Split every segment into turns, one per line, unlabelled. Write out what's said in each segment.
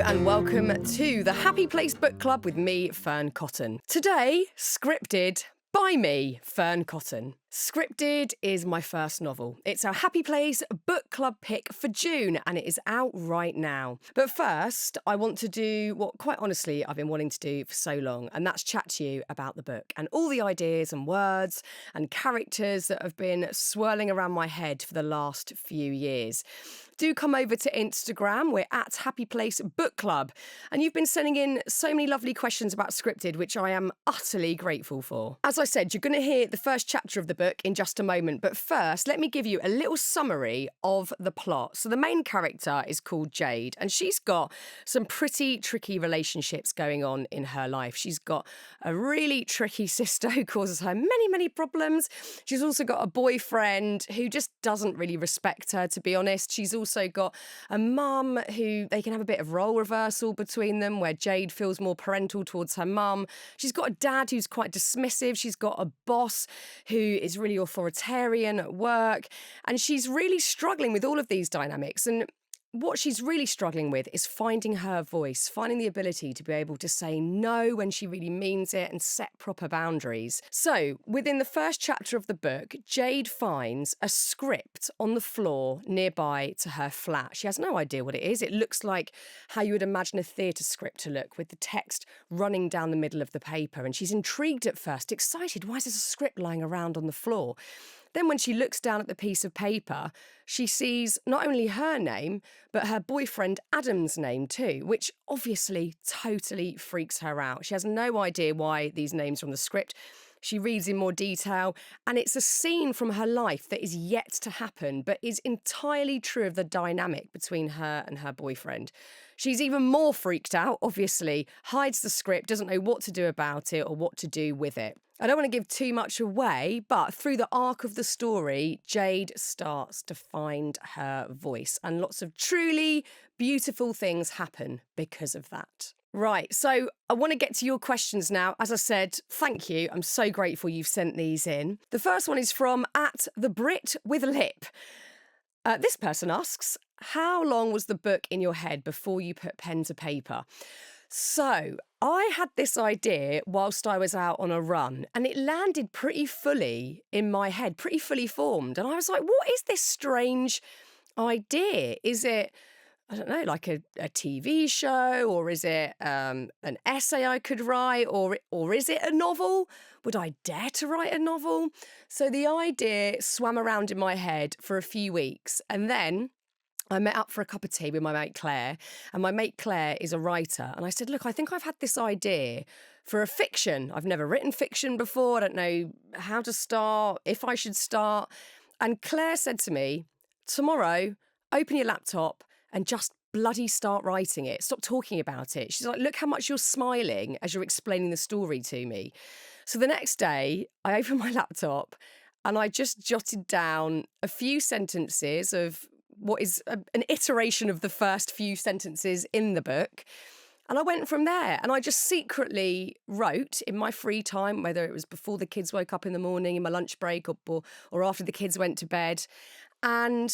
and welcome to the Happy Place Book Club with me, Fearne Cotton. Today, scripted by me, Fearne Cotton. Scripted is my first novel. It's our Happy Place Book Club pick for June and it is out right now. But first, I want to do what, quite honestly, I've been wanting to do for so long, and that's chat to you about the book and all the ideas and words and characters that have been swirling around my head for the last few years. Do come over to Instagram. We're at Happy Place Book Club. And you've been sending in so many lovely questions about scripted, which I am utterly grateful for. As I said, you're going to hear the first chapter of the book in just a moment. But first, let me give you a little summary of the plot. So the main character is called Jade, and she's got some pretty tricky relationships going on in her life. She's got a really tricky sister who causes her many, many problems. She's also got a boyfriend who just doesn't really respect her, to be honest. She's also got a mum who they can have a bit of role reversal between them, where Jade feels more parental towards her mum. She's got a dad who's quite dismissive. She's got a boss who is really authoritarian at work. And she's really struggling with all of these dynamics. And what she's really struggling with is finding her voice, finding the ability to be able to say no when she really means it and set proper boundaries. So, within the first chapter of the book, Jade finds a script on the floor nearby to her flat. She has no idea what it is. It looks like how you would imagine a theatre script to look, with the text running down the middle of the paper. And she's intrigued at first, excited. Why is there a script lying around on the floor? Then when she looks down at the piece of paper, she sees not only her name, but her boyfriend Adam's name too, which obviously totally freaks her out. She has no idea why these names are on the script. She reads in more detail, and it's a scene from her life that is yet to happen, but is entirely true of the dynamic between her and her boyfriend. She's even more freaked out, obviously, hides the script, doesn't know what to do about it or what to do with it. I don't want to give too much away, but through the arc of the story, Jade starts to find her voice, and lots of truly beautiful things happen because of that. Right, so I want to get to your questions now. As I said, thank you. I'm so grateful you've sent these in. The first one is from @TheBritWithLip. This person asks, how long was the book in your head before you put pen to paper? So I had this idea whilst I was out on a run, and it landed pretty fully in my head, pretty fully formed. And I was like, what is this strange idea? Is it, I don't know, like a TV show, or is it an essay I could write, or is it a novel? Would I dare to write a novel? So the idea swam around in my head for a few weeks, and then I met up for a cup of tea with my mate Claire, and my mate Claire is a writer. And I said, look, I think I've had this idea for a fiction. I've never written fiction before. I don't know how to start, if I should start. And Claire said to me, tomorrow, open your laptop and just bloody start writing it. Stop talking about it. She's like, look how much you're smiling as you're explaining the story to me. So the next day, I opened my laptop and I just jotted down a few sentences of what is an iteration of the first few sentences in the book. And I went from there, and I just secretly wrote in my free time, whether it was before the kids woke up in the morning, in my lunch break, or after the kids went to bed. And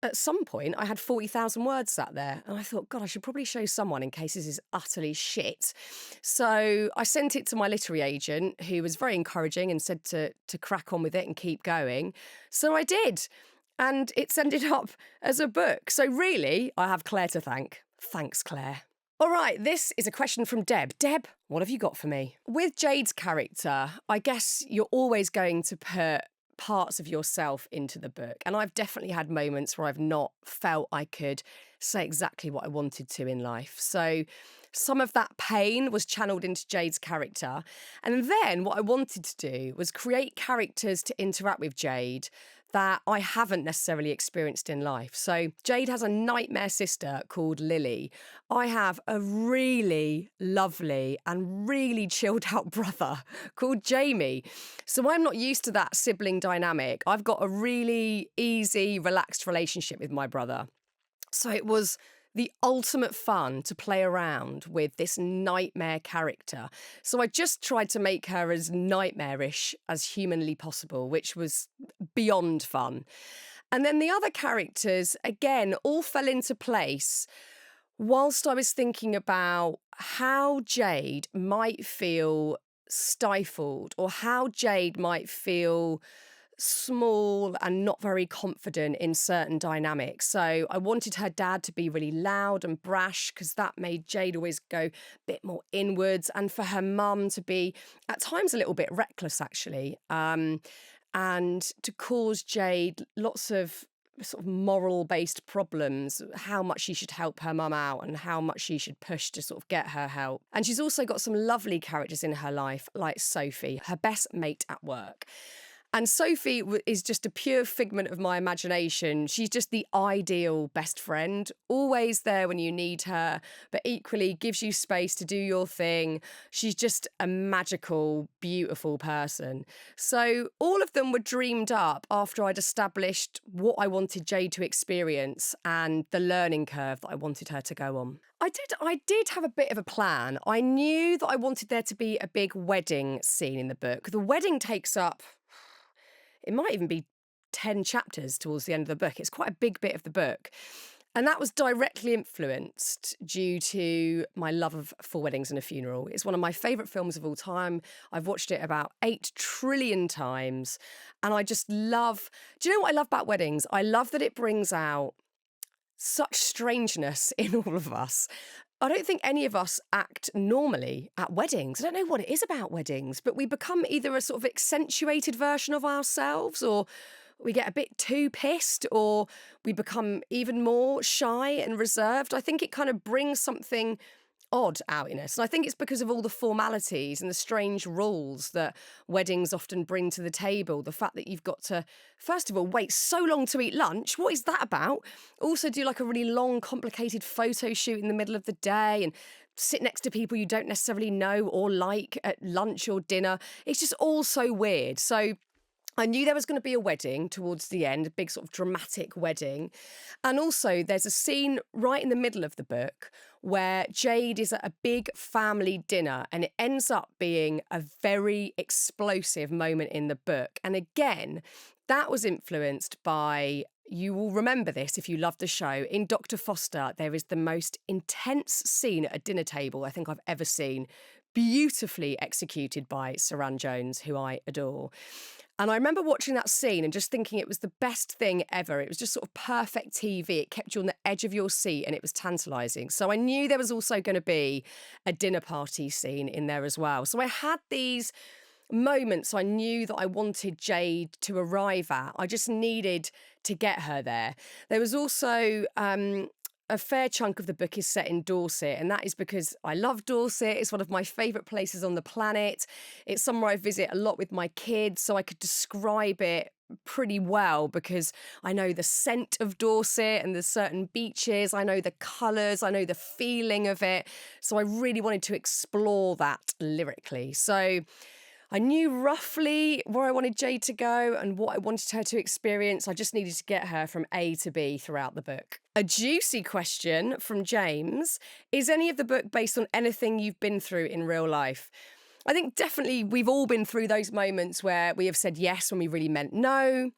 at some point, I had 40,000 words sat there. And I thought, God, I should probably show someone in case this is utterly shit. So I sent it to my literary agent, who was very encouraging and said to crack on with it and keep going. So I did. And it's ended up as a book. So really, I have Claire to thank. Thanks, Claire. All right, this is a question from Deb. Deb, what have you got for me? With Jade's character, I guess you're always going to put parts of yourself into the book. And I've definitely had moments where I've not felt I could say exactly what I wanted to in life. So some of that pain was channeled into Jade's character. And then what I wanted to do was create characters to interact with Jade that I haven't necessarily experienced in life. So Jade has a nightmare sister called Lily. I have a really lovely and really chilled out brother called Jamie. So I'm not used to that sibling dynamic. I've got a really easy, relaxed relationship with my brother. So it was the ultimate fun to play around with this nightmare character. So I just tried to make her as nightmarish as humanly possible, which was beyond fun. And then the other characters, again, all fell into place Whilst I was thinking about how Jade might feel stifled or how Jade might feel small and not very confident in certain dynamics. So I wanted her dad to be really loud and brash because that made Jade always go a bit more inwards, and for her mum to be at times a little bit reckless, actually, and to cause Jade lots of sort of moral based problems, how much she should help her mum out and how much she should push to sort of get her help. And she's also got some lovely characters in her life, like Sophie, her best mate at work. And Sophie is just a pure figment of my imagination. She's just the ideal best friend, always there when you need her, but equally gives you space to do your thing. She's just a magical, beautiful person. So all of them were dreamed up after I'd established what I wanted Jade to experience and the learning curve that I wanted her to go on. I did have a bit of a plan. I knew that I wanted there to be a big wedding scene in the book. The wedding takes up, it might even be 10 chapters towards the end of the book. It's quite a big bit of the book. And that was directly influenced due to my love of For Weddings and a Funeral. It's one of my favourite films of all time. I've watched it about 8 trillion times. And I just love... Do you know what I love about weddings? I love that it brings out such strangeness in all of us. I don't think any of us act normally at weddings. I don't know what it is about weddings, but we become either a sort of accentuated version of ourselves, or we get a bit too pissed, or we become even more shy and reserved. I think it kind of brings something odd out in us. And I think it's because of all the formalities and the strange rules that weddings often bring to the table. The fact that you've got to, first of all, wait so long to eat lunch. What is that about? Also do like a really long, complicated photo shoot in the middle of the day and sit next to people you don't necessarily know or like at lunch or dinner. It's just all so weird. So I knew there was going to be a wedding towards the end, a big sort of dramatic wedding. And also there's a scene right in the middle of the book where Jade is at a big family dinner, and it ends up being a very explosive moment in the book. And again, that was influenced by, you will remember this if you love the show, in Dr. Foster, there is the most intense scene at a dinner table I think I've ever seen, beautifully executed by Saran Jones, who I adore. And I remember watching that scene and just thinking it was the best thing ever. It was just sort of perfect TV. It kept you on the edge of your seat and it was tantalising. So I knew there was also going to be a dinner party scene in there as well. So I had these moments I knew that I wanted Jade to arrive at. I just needed to get her there. There was also... a fair chunk of the book is set in Dorset, and that is because I love Dorset. It's one of my favourite places on the planet. It's somewhere I visit a lot with my kids, so I could describe it pretty well because I know the scent of Dorset and there's certain beaches. I know the colours, I know the feeling of it. So I really wanted to explore that lyrically. So I knew roughly where I wanted Jade to go and what I wanted her to experience. I just needed to get her from A to B throughout the book. A juicy question from James. Is any of the book based on anything you've been through in real life? I think definitely we've all been through those moments where we have said yes when we really meant no,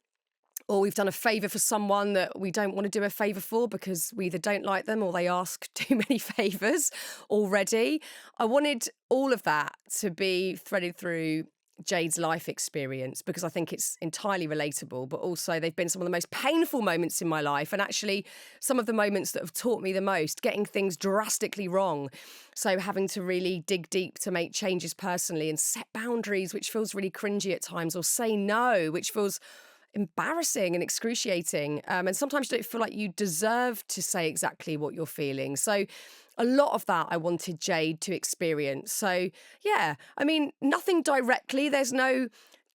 or we've done a favour for someone that we don't want to do a favour for because we either don't like them or they ask too many favours already. I wanted all of that to be threaded through Jade's life experience because I think it's entirely relatable, but also they've been some of the most painful moments in my life and actually some of the moments that have taught me the most, getting things drastically wrong. So having to really dig deep to make changes personally and set boundaries, which feels really cringy at times, or say no, which feels embarrassing and excruciating. And sometimes you don't feel like you deserve to say exactly what you're feeling. So a lot of that I wanted Jade to experience. So yeah, I mean, nothing directly. There's no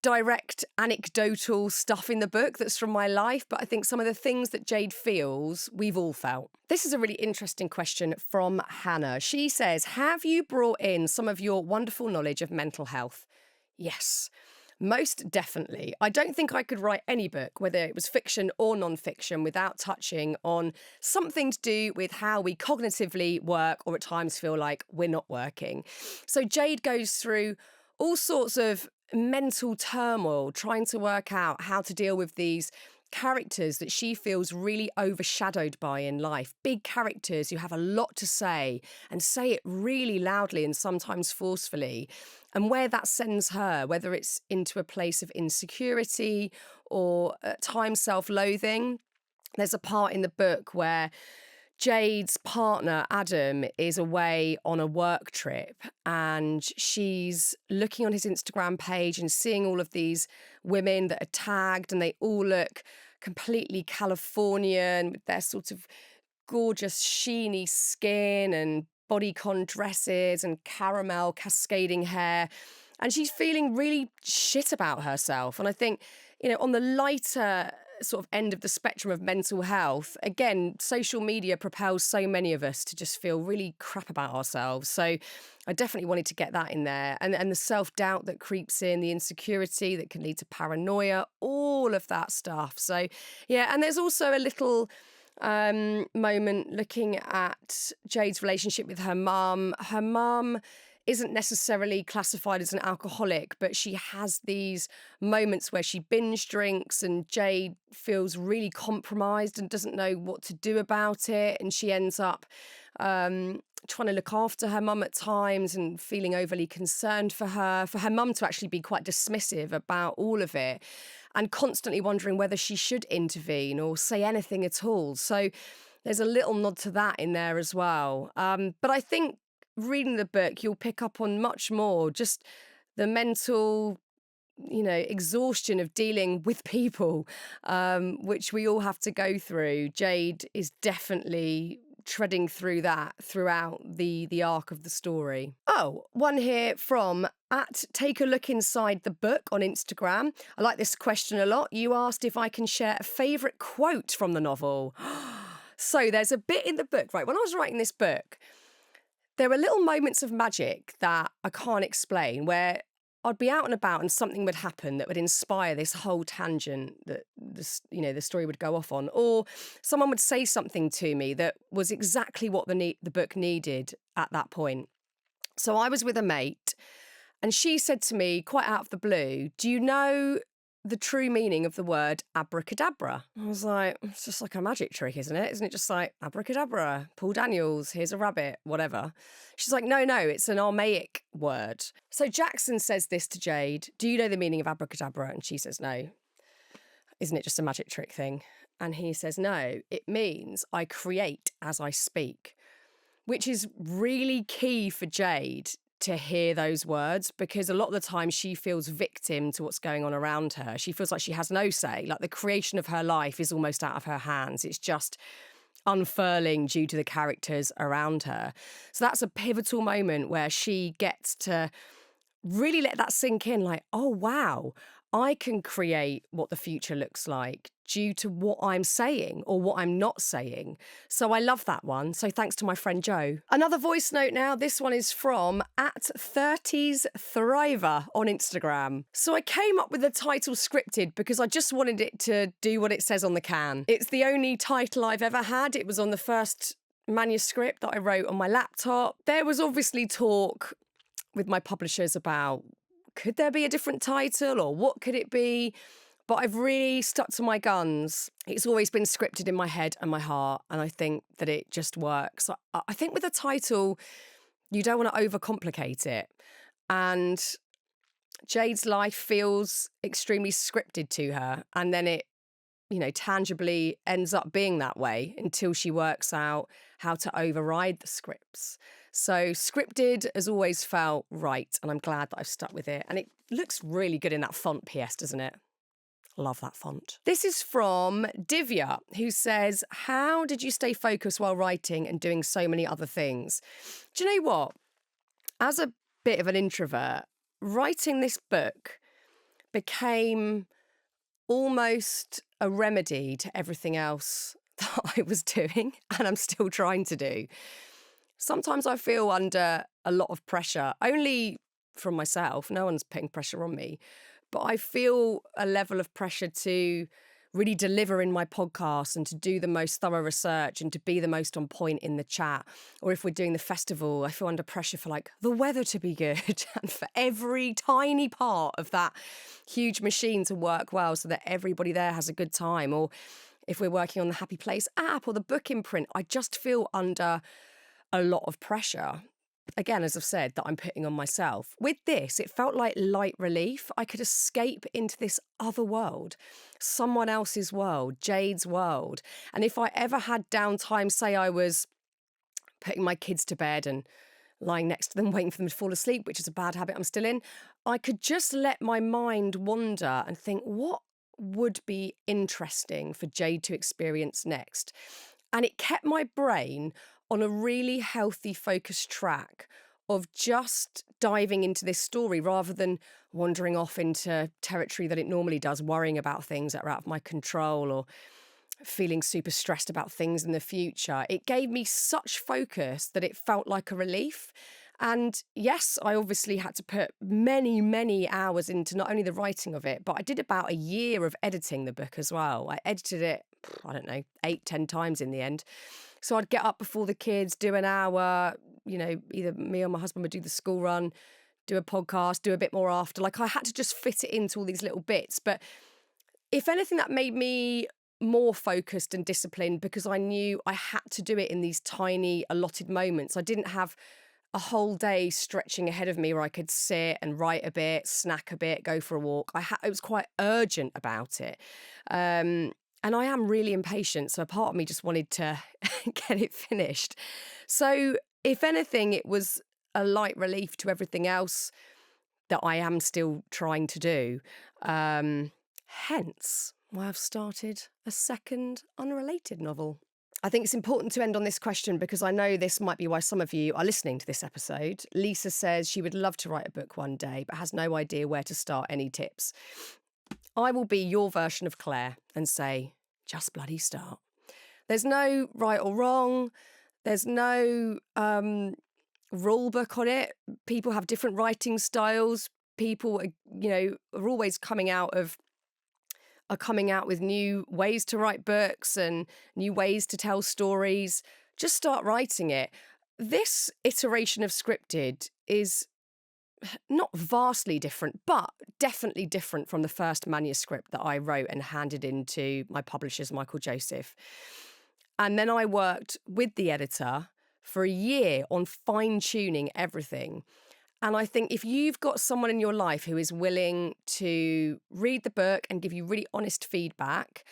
direct anecdotal stuff in the book that's from my life, but I think some of the things that Jade feels, we've all felt. This is a really interesting question from Hannah. She says, have you brought in some of your wonderful knowledge of mental health? Yes. Most definitely. I don't think I could write any book, whether it was fiction or non-fiction, without touching on something to do with how we cognitively work or at times feel like we're not working. So Jade goes through all sorts of mental turmoil, trying to work out how to deal with these characters that she feels really overshadowed by in life, big characters who have a lot to say and say it really loudly and sometimes forcefully, and where that sends her, whether it's into a place of insecurity or at times self-loathing. There's a part in the book where Jade's partner, Adam, is away on a work trip and she's looking on his Instagram page and seeing all of these women that are tagged, and they all look completely Californian with their sort of gorgeous sheeny skin and bodycon dresses and caramel cascading hair. And she's feeling really shit about herself. And I think, on the lighter sort of end of the spectrum of mental health, again, social media propels so many of us to just feel really crap about ourselves. So I definitely wanted to get that in there. And the self-doubt that creeps in, the insecurity that can lead to paranoia, all of that stuff. So, yeah, and there's also a little moment looking at Jade's relationship with her mum. Her mum isn't necessarily classified as an alcoholic, but she has these moments where she binge drinks and Jade feels really compromised and doesn't know what to do about it. And she ends up trying to look after her mum at times and feeling overly concerned for her mum to actually be quite dismissive about all of it and constantly wondering whether she should intervene or say anything at all. So there's a little nod to that in there as well. But I think reading the book, you'll pick up on much more, just the mental, exhaustion of dealing with people, which we all have to go through. Jade is definitely treading through that throughout the arc of the story. Oh, one here from @Take a Look Inside the Book on Instagram. I like this question a lot. You asked if I can share a favourite quote from the novel. So there's a bit in the book, right? When I was writing this book, there are little moments of magic that I can't explain, where I'd be out and about and something would happen that would inspire this whole tangent that the story would go off on, or someone would say something to me that was exactly what the book needed at that point. So I was with a mate and she said to me quite out of the blue, "Do you know the true meaning of the word abracadabra?" I was like, "It's just like a magic trick, isn't it? Isn't it just like abracadabra, Paul Daniels, here's a rabbit, whatever?" She's like, no, it's an Armaic word. So Jackson says this to Jade, "Do you know the meaning of abracadabra?" And she says, "No. Isn't it just a magic trick thing?" And he says, "No, it means I create as I speak," which is really key for Jade to hear those words, because a lot of the time she feels victim to what's going on around her. She feels like she has no say, like the creation of her life is almost out of her hands. It's just unfurling due to the characters around her. So that's a pivotal moment where she gets to really let that sink in, like, oh, wow, I can create what the future looks like due to what I'm saying or what I'm not saying. So I love that one. So thanks to my friend Joe. Another voice note now. This one is from @30s Thriver on Instagram. So I came up with the title Scripted because I just wanted it to do what it says on the can. It's the only title I've ever had. It was on the first manuscript that I wrote on my laptop. There was obviously talk with my publishers about, could there be a different title or what could it be? But I've really stuck to my guns. It's always been scripted in my head and my heart, and I think that it just works. I think with a title, you don't want to overcomplicate it. And Jade's life feels extremely scripted to her, and then it, tangibly ends up being that way until she works out how to override the scripts. So Scripted has always felt right, and I'm glad that I've stuck with it. And it looks really good in that font, PS, doesn't it? Love that font. This is from Divya, who says, "How did you stay focused while writing and doing so many other things?" Do you know what? As a bit of an introvert, writing this book became almost a remedy to everything else that I was doing and I'm still trying to do. Sometimes I feel under a lot of pressure, only from myself. No one's putting pressure on me. But I feel a level of pressure to really deliver in my podcast and to do the most thorough research and to be the most on point in the chat. Or if we're doing the festival, I feel under pressure for like the weather to be good and for every tiny part of that huge machine to work well so that everybody there has a good time. Or if we're working on the Happy Place app or the book imprint, I just feel under a lot of pressure. Again, as I've said, that I'm putting on myself. With this, it felt like light relief. I could escape into this other world, someone else's world, Jade's world. And if I ever had downtime, say I was putting my kids to bed and lying next to them, waiting for them to fall asleep, which is a bad habit I'm still in, I could just let my mind wander and think, what would be interesting for Jade to experience next? And it kept my brain on a really healthy, focused track of just diving into this story rather than wandering off into territory that it normally does, worrying about things that are out of my control or feeling super stressed about things in the future. It gave me such focus that it felt like a relief. And yes, I obviously had to put many, many hours into not only the writing of it, but I did about a year of editing the book as well. I edited it, I don't know, 8-10 times in the end. So I'd get up before the kids, do an hour, either me or my husband would do the school run, do a podcast, do a bit more after. Like I had to just fit it into all these little bits. But if anything, that made me more focused and disciplined because I knew I had to do it in these tiny allotted moments. I didn't have a whole day stretching ahead of me where I could sit and write a bit, snack a bit, go for a walk. It was quite urgent about it. And I am really impatient, so a part of me just wanted to get it finished. So if anything, it was a light relief to everything else that I am still trying to do. Hence why I've started a second unrelated novel. I think it's important to end on this question because I know this might be why some of you are listening to this episode. Lisa says she would love to write a book one day, but has no idea where to start. Any tips? I will be your version of Claire and say, just bloody start. There's no right or wrong. There's no rule book on it. People have different writing styles. People, are always coming out with new ways to write books and new ways to tell stories. Just start writing it. This iteration of Scripted is not vastly different, but definitely different from the first manuscript that I wrote and handed into my publishers, Michael Joseph. And then I worked with the editor for a year on fine-tuning everything. And I think if you've got someone in your life who is willing to read the book and give you really honest feedback,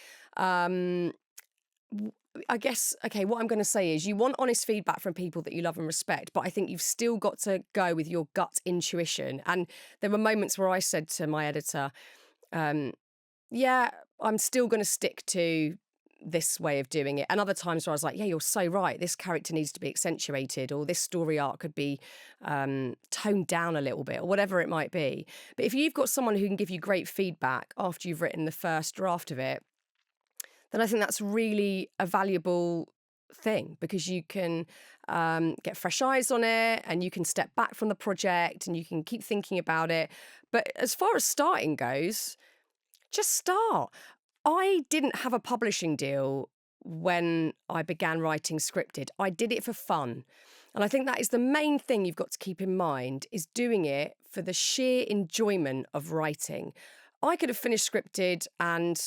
I guess, okay, what I'm going to say is you want honest feedback from people that you love and respect, but I think you've still got to go with your gut intuition. And there were moments where I said to my editor, yeah, I'm still going to stick to this way of doing it. And other times where I was like, yeah, you're so right. This character needs to be accentuated, or this story arc could be toned down a little bit, or whatever it might be. But if you've got someone who can give you great feedback after you've written the first draft of it, then I think that's really a valuable thing because you can get fresh eyes on it and you can step back from the project and you can keep thinking about it. But as far as starting goes, just start. I didn't have a publishing deal when I began writing Scripted. I did it for fun. And I think that is the main thing you've got to keep in mind, is doing it for the sheer enjoyment of writing. I could have finished Scripted and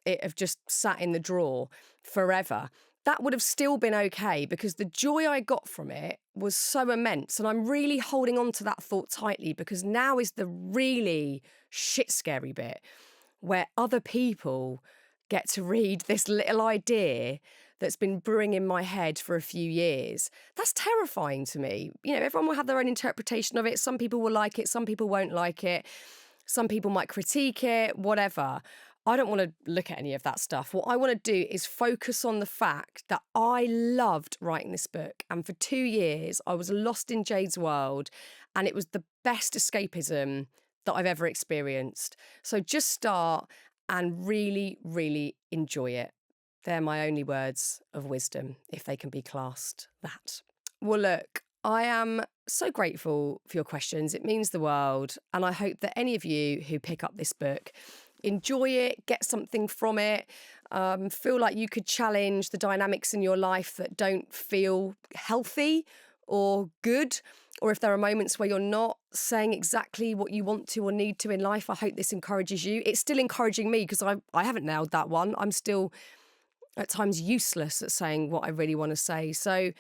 it have just sat in the drawer forever. That would have still been okay because the joy I got from it was so immense. And I'm really holding on to that thought tightly because now is the really shit scary bit where other people get to read this little idea that's been brewing in my head for a few years. That's terrifying to me. Everyone will have their own interpretation of it. Some people will like it, some people won't like it. Some people might critique it, whatever. I don't want to look at any of that stuff. What I want to do is focus on the fact that I loved writing this book. And for 2 years, I was lost in Jade's world. And it was the best escapism that I've ever experienced. So just start and really, really enjoy it. They're my only words of wisdom, if they can be classed that. Well, look, I am so grateful for your questions. It means the world. And I hope that any of you who pick up this book enjoy it, get something from it, feel like you could challenge the dynamics in your life that don't feel healthy or good, or if there are moments where you're not saying exactly what you want to or need to in life, I hope this encourages you. It's still encouraging me because I haven't nailed that one. I'm still at times useless at saying what I really want to say. So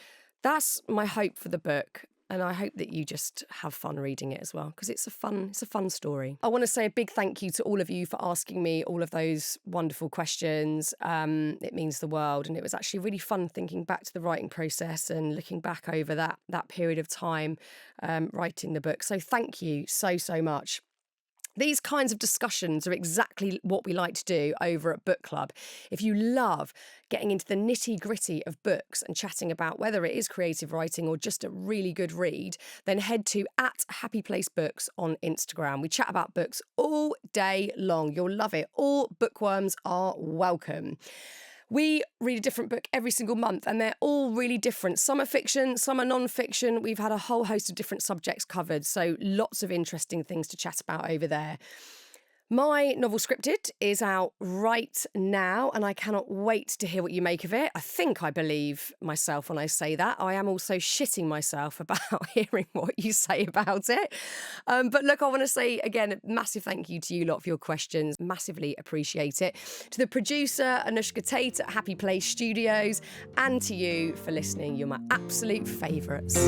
that's my hope for the book. And I hope that you just have fun reading it as well, because it's a fun story. I want to say a big thank you to all of you for asking me all of those wonderful questions. It means the world. And it was actually really fun thinking back to the writing process and looking back over that period of time writing the book. So thank you so much. These kinds of discussions are exactly what we like to do over at Book Club. If you love getting into the nitty-gritty of books and chatting about whether it is creative writing or just a really good read, then head to @HappyPlaceBooks on Instagram. We chat about books all day long. You'll love it. All bookworms are welcome. We read a different book every single month, and they're all really different. Some are fiction, some are non-fiction. We've had a whole host of different subjects covered, so lots of interesting things to chat about over there. My novel Scripted is out right now, and I cannot wait to hear what you make of it. I think I believe myself when I say that. I am also shitting myself about hearing what you say about it. But look, I want to say again, a massive thank you to you lot for your questions. Massively appreciate it. To the producer, Anushka Tate at Happy Place Studios, and to you for listening. You're my absolute favourites.